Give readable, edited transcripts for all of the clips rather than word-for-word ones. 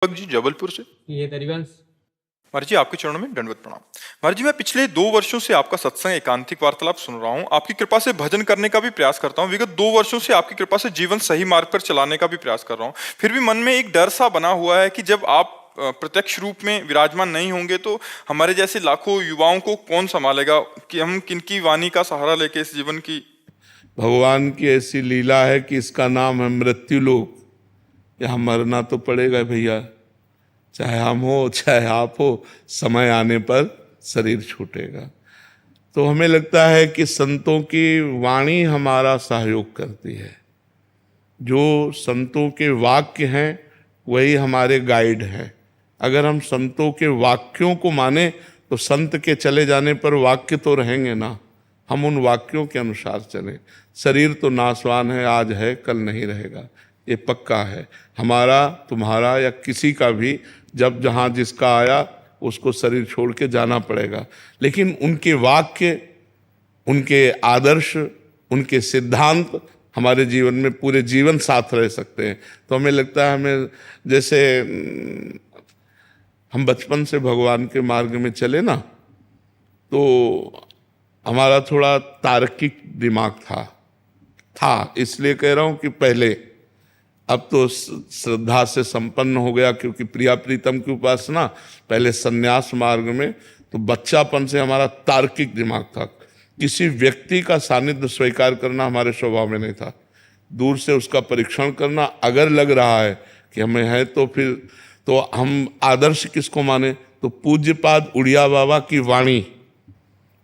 दीपक जी जबलपुर से। ये दरिवंश। महाराज जी आपके चरणों में दंडवत प्रणाम। महाराज जी मैं पिछले 2 वर्षों से आपका सत्संग एकांतिक वार्तालाप सुन रहा हूँ। आपकी कृपा से भजन करने का भी प्रयास करता हूँ। विगत 2 वर्षों से आपकी कृपा से जीवन सही मार्ग पर चलाने का भी प्रयास कर रहा हूँ। फिर भी मन में एक डर सा बना हुआ है कि जब आप प्रत्यक्ष रूप में विराजमान नहीं होंगे तो हमारे जैसे लाखों युवाओं को कौन संभालेगा, कि हम किनकी वाणी का सहारा लेके इस जीवन की। भगवान की ऐसी लीला है कि इसका नाम है मृत्यु लोक। यहाँ मरना तो पड़ेगा भैया, चाहे हम हो चाहे आप हो, समय आने पर शरीर छूटेगा। तो हमें लगता है कि संतों की वाणी हमारा सहयोग करती है। जो संतों के वाक्य हैं वही हमारे गाइड हैं। अगर हम संतों के वाक्यों को माने तो संत के चले जाने पर वाक्य तो रहेंगे ना, हम उन वाक्यों के अनुसार चलें। शरीर तो नाशवान है, आज है कल नहीं रहेगा, ये पक्का है। हमारा तुम्हारा या किसी का भी जब जहाँ जिसका आया उसको शरीर छोड़ के जाना पड़ेगा। लेकिन उनके वाक्य, उनके आदर्श, उनके सिद्धांत हमारे जीवन में पूरे जीवन साथ रह सकते हैं। तो हमें लगता है हमें जैसे हम बचपन से भगवान के मार्ग में चले ना, तो हमारा थोड़ा तार्किक दिमाग था इसलिए कह रहा हूँ कि पहले, अब तो श्रद्धा से संपन्न हो गया क्योंकि प्रिया प्रीतम की उपासना। पहले सन्यास मार्ग में तो बच्चापन से हमारा तार्किक दिमाग था। किसी व्यक्ति का सानिध्य स्वीकार करना हमारे स्वभाव में नहीं था। दूर से उसका परीक्षण करना, अगर लग रहा है कि हमें है तो फिर तो हम आदर्श किसको माने, तो पूज्यपाद उड़िया बाबा की वाणी,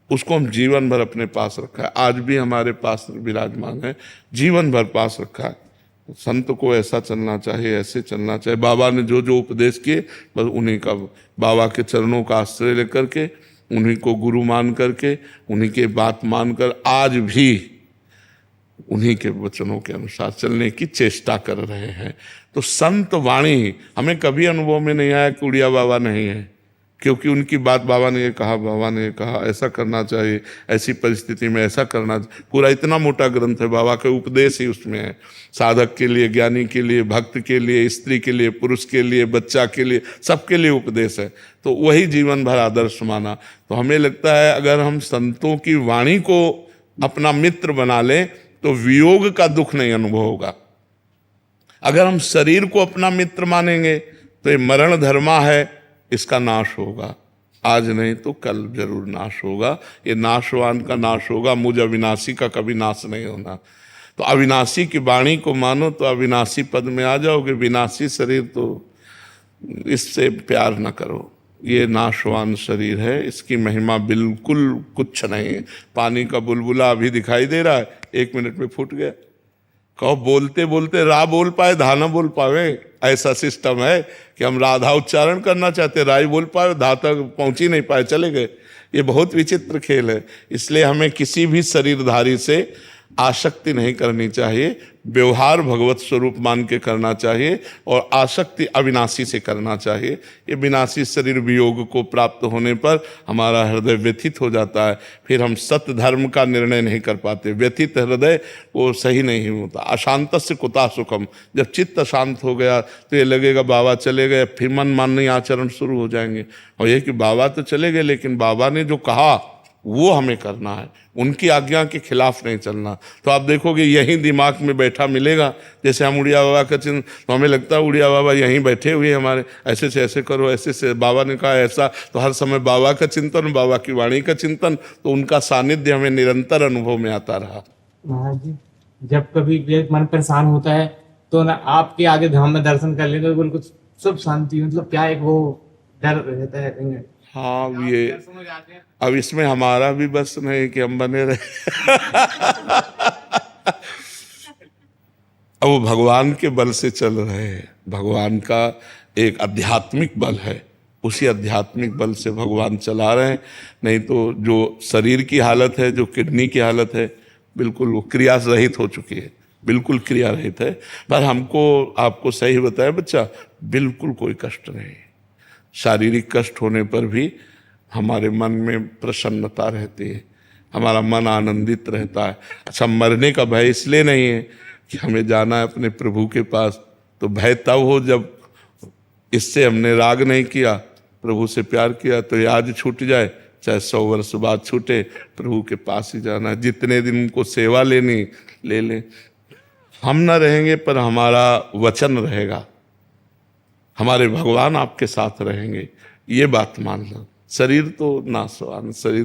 उसको हम जीवन भर अपने पास रखा है। आज भी हमारे पास विराजमान है, जीवन भर पास रखा है। संत को ऐसा चलना चाहिए, ऐसे चलना चाहिए। बाबा ने जो जो उपदेश किए बस उन्हीं का, बाबा के चरणों का आश्रय लेकर के, उन्हीं को गुरु मान करके, उन्हीं के बात मानकर आज भी उन्हीं के वचनों के अनुसार चलने की चेष्टा कर रहे हैं। तो संत वाणी हमें कभी अनुभव में नहीं आया कि उड़िया बाबा नहीं है, क्योंकि उनकी बात बाबा ने ये कहा, बाबा ने ये कहा ऐसा करना चाहिए, ऐसी परिस्थिति में ऐसा करना। पूरा इतना मोटा ग्रंथ है, बाबा के उपदेश ही उसमें है। साधक के लिए, ज्ञानी के लिए, भक्त के लिए, स्त्री के लिए, पुरुष के लिए, बच्चा के लिए, सबके लिए उपदेश है। तो वही जीवन भर आदर्श माना। तो हमें लगता है अगर हम संतों की वाणी को अपना मित्र बना लें तो वियोग का दुख नहीं अनुभव होगा। अगर हम शरीर को अपना मित्र मानेंगे तो ये मरण धर्मा है, इसका नाश होगा। आज नहीं तो कल जरूर नाश होगा। ये नाशवान का नाश होगा, मुझ अविनाशी का कभी नाश नहीं होना। तो अविनाशी की वाणी को मानो तो अविनाशी पद में आ जाओगे। विनाशी शरीर तो इससे प्यार न करो, ये नाशवान शरीर है, इसकी महिमा बिल्कुल कुछ नहीं है। पानी का बुलबुला अभी दिखाई दे रहा है, 1 मिनट में फूट गया। कहो बोलते बोलते रा बोल पाए, धा न बोल पावे, ऐसा सिस्टम है कि हम राधा उच्चारण करना चाहते, राई बोल पाए, धा तक पहुंच ही नहीं पाए, चले गए। ये बहुत विचित्र खेल है। इसलिए हमें किसी भी शरीरधारी से आसक्ति नहीं करनी चाहिए। व्यवहार भगवत स्वरूप मान के करना चाहिए और आसक्ति अविनाशी से करना चाहिए। ये विनाशी शरीर वियोग को प्राप्त होने पर हमारा हृदय व्यथित हो जाता है, फिर हम सत्य धर्म का निर्णय नहीं कर पाते। व्यथित हृदय वो सही नहीं होता। अशांतस्य कुतः सुखम, जब चित्त शांत हो गया तो ये लगेगा बाबा चले गए, फिर मन माननीय आचरण शुरू हो जाएंगे। और ये कि बाबा तो चले गए लेकिन बाबा ने जो कहा वो हमें करना है, उनकी आज्ञा के खिलाफ नहीं चलना। तो आप देखोगे यहीं दिमाग में बैठा मिलेगा। जैसे हम उड़िया बाबा का चिन्ह, तो हमें लगता है उड़िया बाबा यहीं बैठे हुए हमारे, ऐसे से ऐसे करो, ऐसे से बाबा ने कहा ऐसा। तो हर समय बाबा का चिंतन, बाबा की वाणी का चिंतन, तो उनका सानिध्य हमें निरंतर अनुभव में आता रहा। महाराज जी जब कभी मन परेशान होता है तो ना आपके आगे धाम में दर्शन कर लेते तो बिल्कुल सब शांति, मतलब क्या एक वो डर रहता है। हाँ ये अब इसमें हमारा भी बस नहीं कि हम बने रहे। अब वो भगवान के बल से चल रहे हैं। भगवान का एक आध्यात्मिक बल है, उसी आध्यात्मिक बल से भगवान चला रहे हैं। नहीं तो जो शरीर की हालत है, जो किडनी की हालत है, बिल्कुल वो क्रिया रहित हो चुकी है, बिल्कुल क्रिया रहित है। पर हमको आपको सही बताया बच्चा, बिल्कुल कोई कष्ट नहीं। शारीरिक कष्ट होने पर भी हमारे मन में प्रसन्नता रहती है, हमारा मन आनंदित रहता है। अच्छा, मरने का भय इसलिए नहीं है कि हमें जाना है अपने प्रभु के पास, तो भय तब हो जब इससे हमने राग नहीं किया, प्रभु से प्यार किया, तो ये आज छूट जाए चाहे 100 वर्ष बाद छूटे, प्रभु के पास ही जाना। जितने दिन उनको सेवा लेनी ले लें। हम न रहेंगे पर हमारा वचन रहेगा, हमारे भगवान आपके साथ रहेंगे, ये बात मान लो। शरीर तो नाशवान, शरीर